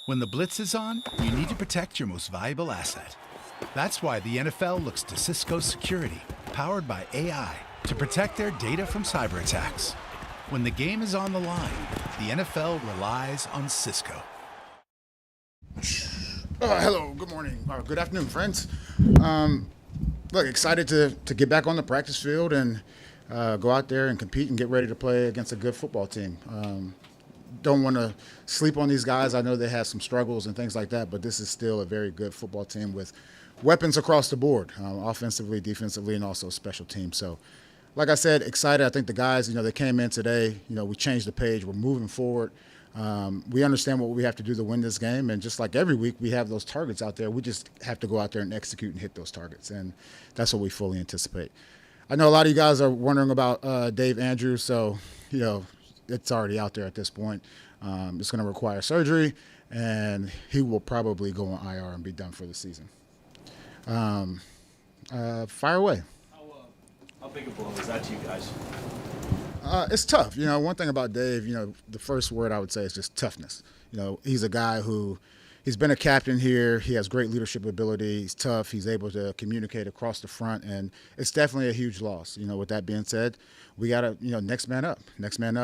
When the blitz is on, you need to protect your most valuable asset. That's why the NFL looks to Cisco Security, powered by AI, to protect their data from cyber attacks. When the game is on the line, the NFL relies on Cisco. Hello, good morning, or good afternoon, friends. Look, excited to get back on the practice field and go out there and compete and get ready to play against a good football team. Don't want to sleep on these guys. I know they have some struggles and things like that, but this is still a very good football team with weapons across the board, offensively, defensively, and also special teams. So, like I said, excited. I think the guys, they came in today. We changed the page. We're moving forward. We understand what we have to do to win this game, and just like every week, we have those targets out there. We just have to go out there and execute and hit those targets, and that's what we fully anticipate. I know a lot of you guys are wondering about Dave Andrews, so it's already out there at this point. It's going to require surgery, and he will probably go on IR and be done for the season. Fire away. How big a blow is that to you guys? It's tough. One thing about Dave, the first word I would say is just toughness. He's a guy who he's been a captain here. He has great leadership ability. He's tough. He's able to communicate across the front, and it's definitely a huge loss. With that being said, we got to, next man up.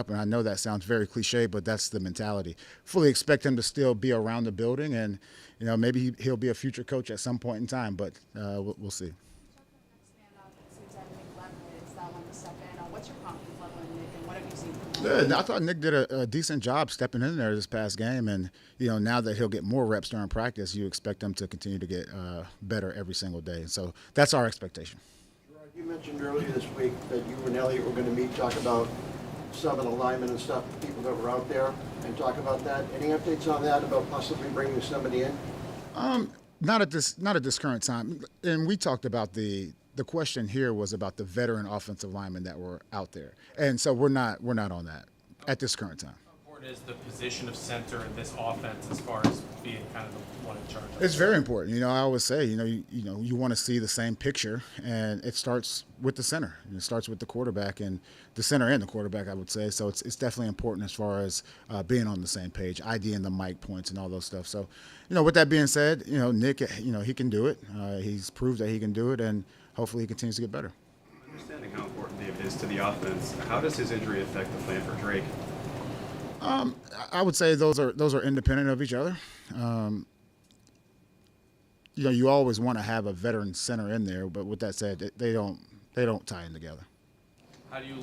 And I know that sounds very cliche, but that's the mentality. Fully expect him to still be around the building, and, maybe he'll be a future coach at some point in time, but we'll see. Yeah, I thought Nick did a decent job stepping in there this past game, and now that he'll get more reps during practice, you expect him to continue to get better every single day. So that's our expectation. Jerod, you mentioned earlier this week that you and Elliot were going to meet, talk about sub and alignment and stuff, people that were out there, and talk about that. Any updates on that about possibly bringing somebody in? Not at this current time. And we talked about the question here was about the veteran offensive linemen that were out there, and so we're not on that at this current time. How important is the position of center in this offense as far as being kind of the one in charge? It's very important. I always say, you want to see the same picture, and it starts with the center. It starts with the quarterback and the center and the quarterback, I would say. So it's definitely important as far as being on the same page, IDing the mic points and all those stuff. So, with that being said, Nick, he can do it. He's proved that he can do it, and hopefully he continues to get better. Understanding how important David is to the offense, how does his injury affect the plan for Drake? I would say those are independent of each other. You always want to have a veteran center in there, but with that said, they don't tie in together. How do you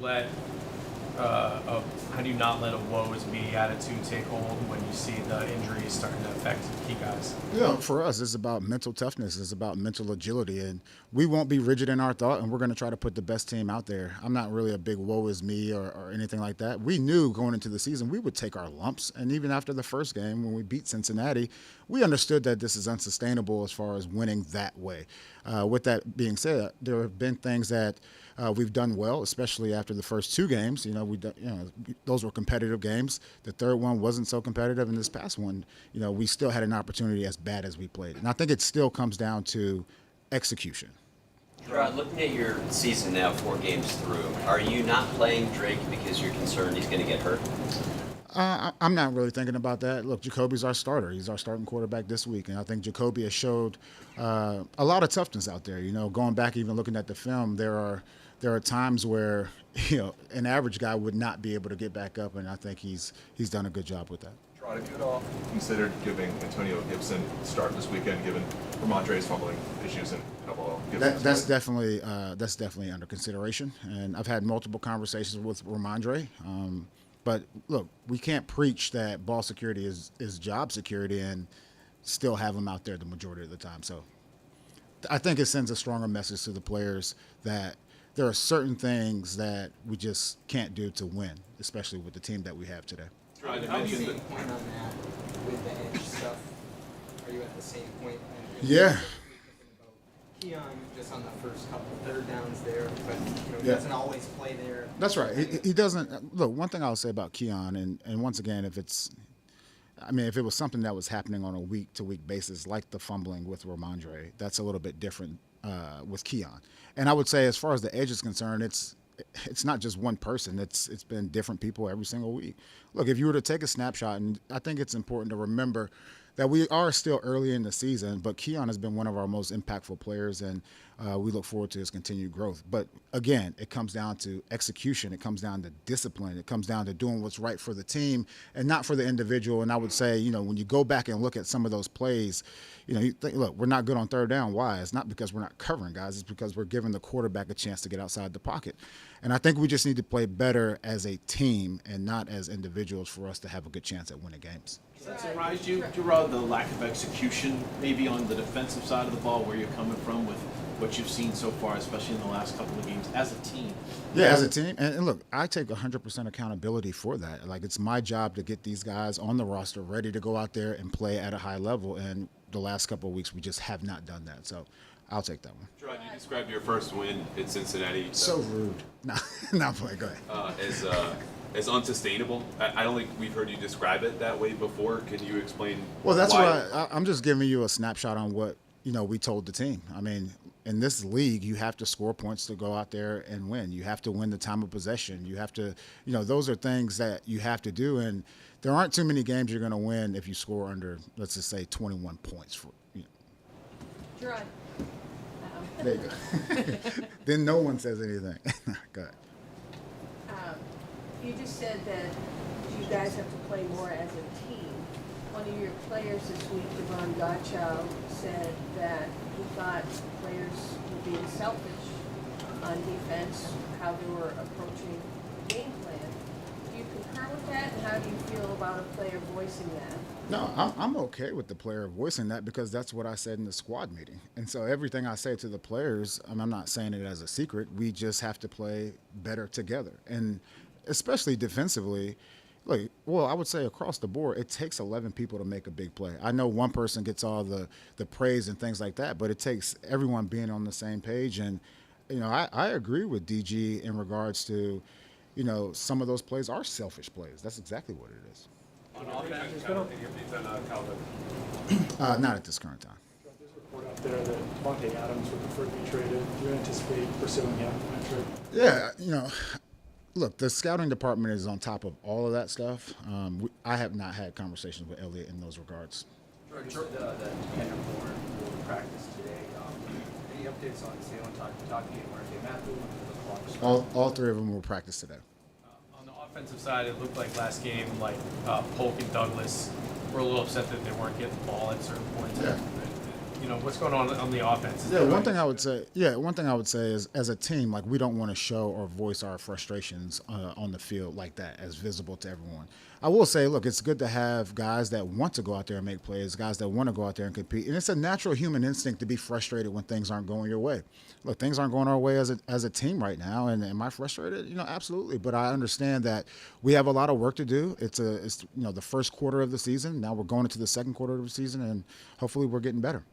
not let a woe is me attitude take hold when you see the injuries starting to affect key guys? For us, it's about mental toughness. It's about mental agility, and we won't be rigid in our thought, and we're going to try to put the best team out there. I'm not really a big woe is me or anything like that. We knew going into the season we would take our lumps, and even after the first game when we beat Cincinnati, we understood that this is unsustainable as far as winning that way. With that being said, there have been things that we've done well, especially after the first two games. Those were competitive games. The third one wasn't so competitive, and this past one, we still had an opportunity as bad as we played. And I think it still comes down to execution. Jerod, looking at your season now, 4 games through, are you not playing Drake because you're concerned he's going to get hurt? I'm not really thinking about that. Look, Jacoby's our starter. He's our starting quarterback this week, and I think Jacoby has showed a lot of toughness out there. Going back, even looking at the film, there are times where an average guy would not be able to get back up, and I think he's done a good job with that. Jerod, have you at all considered giving Antonio Gibson a start this weekend, given Ramondre's fumbling issues and That's definitely under consideration, and I've had multiple conversations with Ramondre. But look, we can't preach that ball security is job security and still have him out there the majority of the time. So I think it sends a stronger message to the players that there are certain things that we just can't do to win, especially with the team that we have today. How do you see the point on that with the edge stuff? Are you at the same point? Yeah. Keon just on the first couple third downs there, but he doesn't always play there. That's right. He doesn't. Look, one thing I'll say about Keon, and once again, if it was something that was happening on a week-to-week basis, like the fumbling with Ramondre, that's a little bit different with Keon. And I would say, as far as the edge is concerned, it's not just one person. It's been different people every single week. Look, if you were to take a snapshot, and I think it's important to remember that we are still early in the season, but Keon has been one of our most impactful players, and we look forward to his continued growth. But again, it comes down to execution. It comes down to discipline. It comes down to doing what's right for the team and not for the individual. And I would say, when you go back and look at some of those plays, you think, look, we're not good on third down. Why? It's not because we're not covering guys. It's because we're giving the quarterback a chance to get outside the pocket. And I think we just need to play better as a team and not as individuals for us to have a good chance at winning games. Does that surprise you, Jerod, the lack of execution maybe on the defensive side of the ball, where you're coming from with what you've seen so far, especially in the last couple of games as a team? Yeah, as a team. And look, I take 100% accountability for that. Like, it's my job to get these guys on the roster ready to go out there and play at a high level. And the last couple of weeks, we just have not done that. So I'll take that one. Jerod, you described your first win at Cincinnati. So rude. No, play. Go ahead. As unsustainable. I don't think we've heard you describe it that way before. Can you explain? Well, that's why? why I'm just giving you a snapshot on what we told the team. I mean, in this league, you have to score points to go out there and win. You have to win the time of possession. You have to, those are things that you have to do. And there aren't too many games you're going to win if you score under, let's just say, 21 points. Jerod. There you go. Then no one says anything. Go ahead. You just said that you guys have to play more as a team. One of your players this week, Devon Godchild, said that he thought players were being selfish on defense, how they were approaching the game plan. Do you concur with that, and how do you feel about a player voicing that? No, I'm okay with the player voicing that because that's what I said in the squad meeting. And so everything I say to the players, I'm not saying it as a secret. We just have to play better together. And especially defensively, I would say across the board, it takes 11 people to make a big play. I know one person gets all the praise and things like that, but it takes everyone being on the same page. And, I agree with DG in regards to, some of those plays are selfish plays. That's exactly what it is. On offense, any updates on Calvin? Not at this current time. There's a report out there that Devontae Adams would prefer to be traded. Do you anticipate pursuing him in a trade? Yeah, look, the scouting department is on top of all of that stuff. I have not had conversations with Elliott in those regards. George, that Kendrick Bourne will practice today. Any updates on Salem Taki and Marquez Matthew? All three of them will practice today. On the offensive side, it looked like last game, Polk and Douglas were a little upset that they weren't getting the ball at certain points. Yeah. What's going on the offense? One thing I would say is, as a team, we don't want to show or voice our frustrations on the field like that, as visible to everyone. I will say, look, it's good to have guys that want to go out there and make plays, guys that want to go out there and compete. And it's a natural human instinct to be frustrated when things aren't going your way. Look, things aren't going our way as a team right now. And am I frustrated? Absolutely. But I understand that we have a lot of work to do. It's the first quarter of the season. Now we're going into the second quarter of the season, and hopefully we're getting better.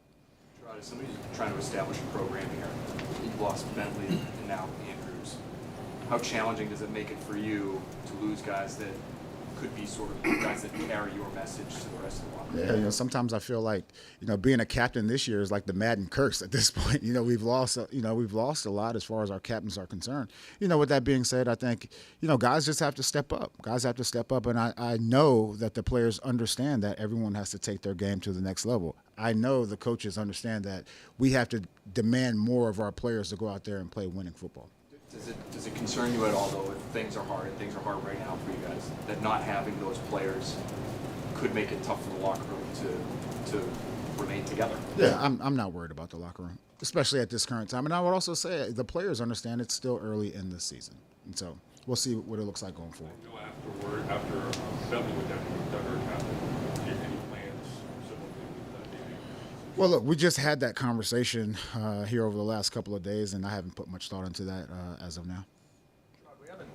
As somebody's trying to establish a program here, you've lost Bentley and now Andrews. How challenging does it make it for you to lose guys that could be sort of guys that carry your message to the rest of the locker room? Yeah, sometimes I feel like, being a captain this year is like the Madden curse at this point. We've lost a lot as far as our captains are concerned. With that being said, I think, guys just have to step up. Guys have to step up, and I know that the players understand that everyone has to take their game to the next level. I know the coaches understand that we have to demand more of our players to go out there and play winning football. Does it concern you at all, though, if things are hard, and things are hard right now for you guys, that not having those players could make it tough for the locker room to remain together? Yeah, I'm not worried about the locker room, especially at this current time. And I would also say the players understand it's still early in the season. And so we'll see what it looks like going forward. After Bentley went down to Doug Captain, any plans similarly with Davey? Well, look, we just had that conversation here over the last couple of days, and I haven't put much thought into that as of now. We haven't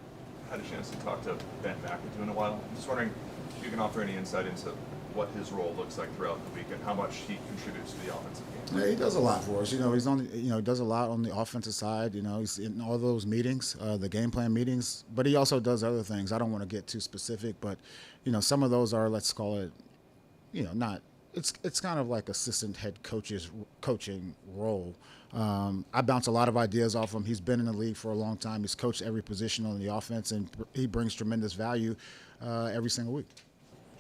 had a chance to talk to Ben McAdoo in a while. I'm just wondering if you can offer any insight into what his role looks like throughout the week and how much he contributes to the offensive game. Yeah, he does a lot for us. He does a lot on the offensive side. He's in all those meetings, the game plan meetings, but he also does other things. I don't want to get too specific, but some of those are, let's call it, not. It's kind of like assistant head coach's coaching role. I bounce a lot of ideas off him. He's been in the league for a long time. He's coached every position on the offense, and he brings tremendous value every single week.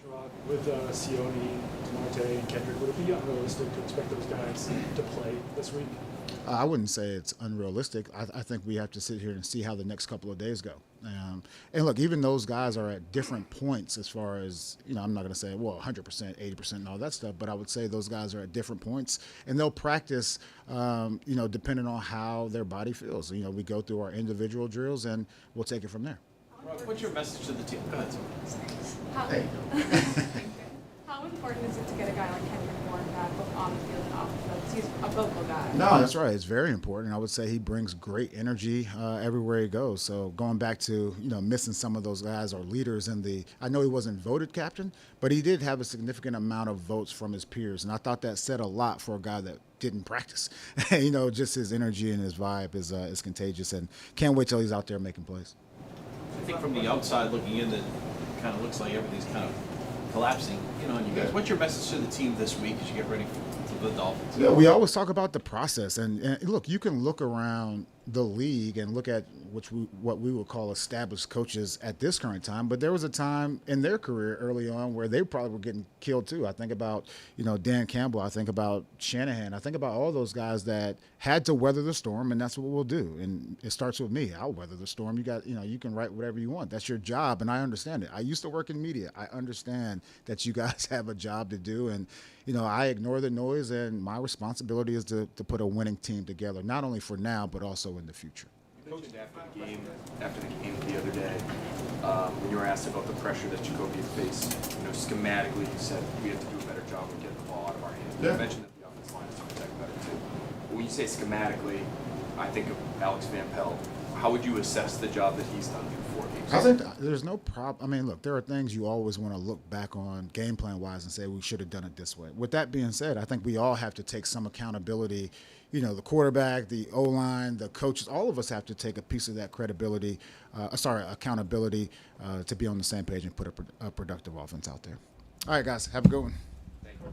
Jerod, with Sione, Marte, and Kendrick, would it be unrealistic to expect those guys to play this week? I wouldn't say it's unrealistic. I think we have to sit here and see how the next couple of days go. And look, even those guys are at different points as far as, I'm not going to say, 100%, 80% and all that stuff, but I would say those guys are at different points. And they'll practice, depending on how their body feels. We go through our individual drills, and we'll take it from there. Rob, what's your message to the team? Go ahead, Zoe. How important is it to get a guy like Kendrick Bourne back both on the field and off the field? 'Cause he's a vocal guy. No, that's right. It's very important. I would say he brings great energy everywhere he goes. So going back to, missing some of those guys or leaders I know he wasn't voted captain, but he did have a significant amount of votes from his peers. And I thought that said a lot for a guy that didn't practice. Just his energy and his vibe is contagious, and can't wait till he's out there making plays. I think from the outside looking in, it kind of looks like everything's kind of collapsing, on you guys. What's your message to the team this week as you get ready for the Dolphins? Yeah, we always talk about the process, and look, you can look around the league and look at what we would call established coaches at this current time, but there was a time in their career early on where they probably were getting killed too. I think about Dan Campbell, I think about Shanahan, I think about all those guys that had to weather the storm, and that's what we'll do. And it starts with me. I'll weather the storm. You can write whatever you want. That's your job, and I understand it. I used to work in media. I understand that you guys have a job to do, and I ignore the noise, and my responsibility is to put a winning team together, not only for now but also in the future. You mentioned after the game the other day, when you were asked about the pressure that Jacoby faced, schematically you said we have to do a better job of getting the ball out of our hands. Yeah. You mentioned that the offensive line is to protect better too. When you say schematically, I think of Alex Van Pelt. How would you assess the job that he's done through 4 games? I think there's no problem. I mean, look, there are things you always want to look back on game plan wise and say we should have done it this way. With that being said, I think we all have to take some accountability. The quarterback, the O-line, the coaches, all of us have to take a piece of that accountability to be on the same page and put a productive offense out there. All right, guys, have a good one. Thank you.